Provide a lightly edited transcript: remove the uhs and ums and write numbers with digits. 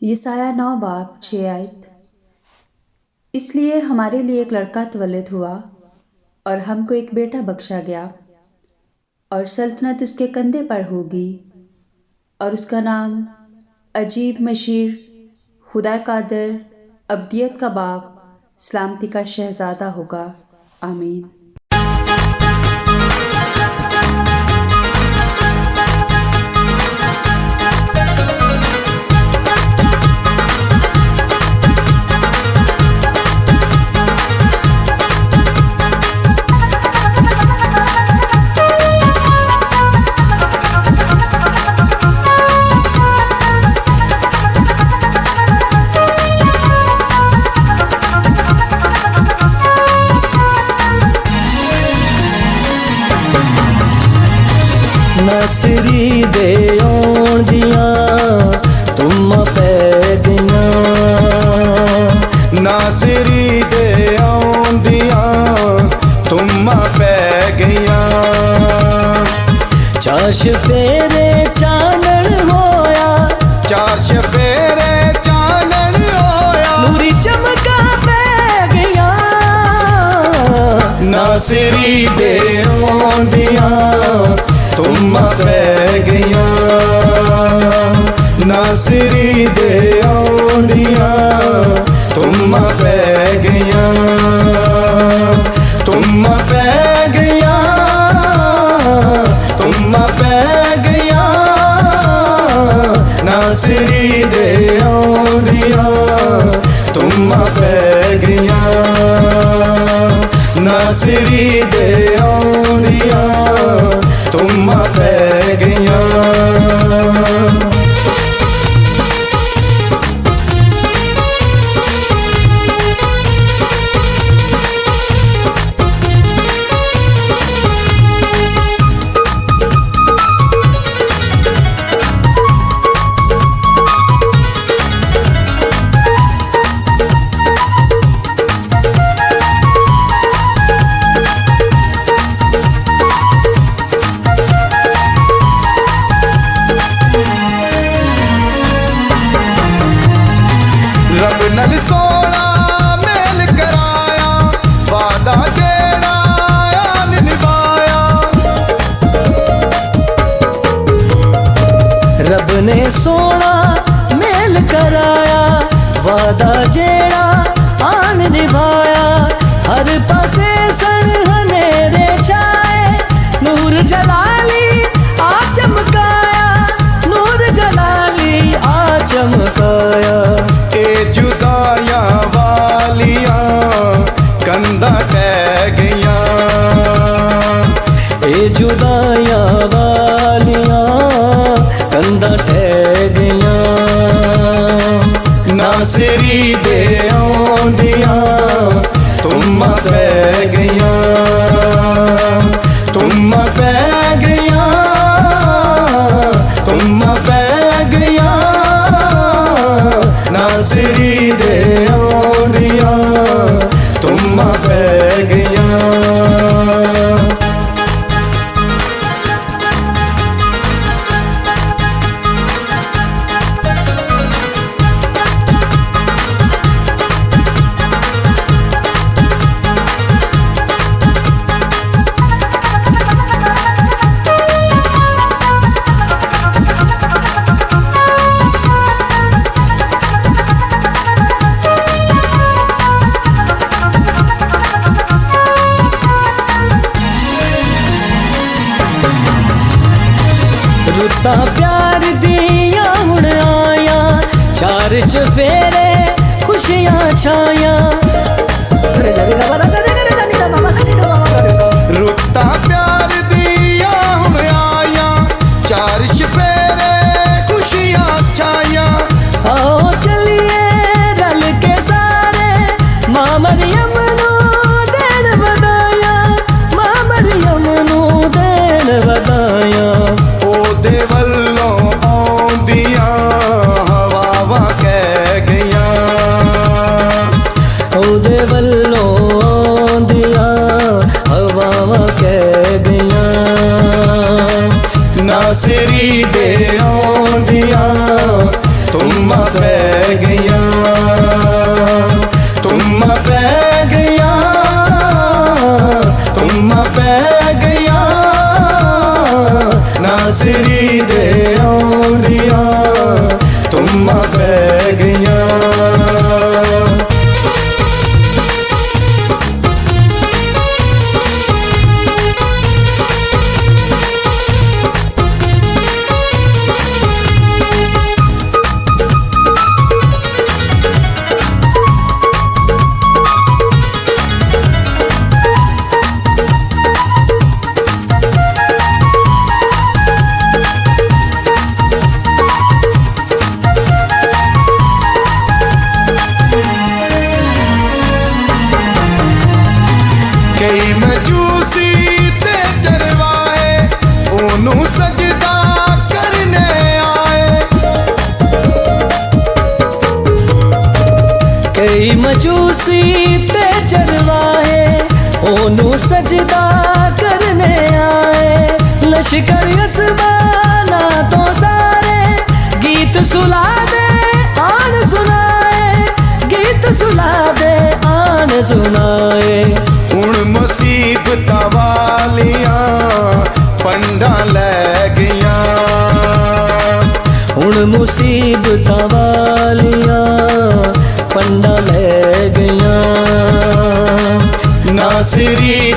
यसाया 9 बाब 6 आयत। इसलिए हमारे लिए एक लड़का तवल्लुद हुआ और हमको एक बेटा बख्शा गया, और सल्तनत उसके कंधे पर होगी, और उसका नाम अजीब, मशीर, खुदा कादिर, अब्दियत का बाप, सलामती का शहजादा होगा। आमीन। नासरी दे आउण दियां तुम पै गईयां। नासरी दे आउण दियां तुम पै गईयां। चार चफेरे चानण होया, चार चफेरे चानण होया, नूरी चमका पै गईयां। नासरी दे आउण दियां तुम पै गईयां। नासरी दे आउण दियां तुम पै गईयां। तुम पै गईयां, तुम पै गईयां। नासरी दे आउण दियां तुम पै गईयां। नासरी दे आउण दियां तुम पै गईयां। रब नल सोना मेल कराया, वादा जेड़ा आन निभाया। रब ने सोना मेल कराया, वादा जेड़ा आन निभाया। हर पासे सण हनेरे छाए, नूर जलाली आ चमकाया। नूर जलाली आ चमकाया। जुदाइयां वालियां कंधा टह गईयां। ए जुदाइयां वालियां कंधा टह गईयां। नासरी दे आउण दियां तुम पै गईयां। तुम पै गईयां, तुम पै गईयां। नासरी दे आउण दियां तुम पै गईयां। रुत्तां प्यार दियां हुण आया, चार चफेरे खुशियां छाया। रुत्तां प्यार दियां हुण आया, चार चफेरे खुशियां छाया। आओ चलिए रल के सारे मां मरियम नू देन वधाया। मां मरियम नू देन वधाया। ओदे वल्लों आउंदियां हवावां कह गईयां। ओदे वल्लों तुम पै गया, तुम पै गया, तुम पै गया, नासरी दे औलिया तुम पै गया। कई मजूसी ते चरवाए ओनू सजदा करने आए, कई मजूसी ते चरवाए ओनू सजदा करने आए। लश्कर यसबाना तो सारे गीत सुला दे आन सुनाए, गीत सुला दे आन सुनाए। हुण मुसीबत वालियां पंडा लै गया, हुण मुसीबत वालियां पंडा लै गया। नासरी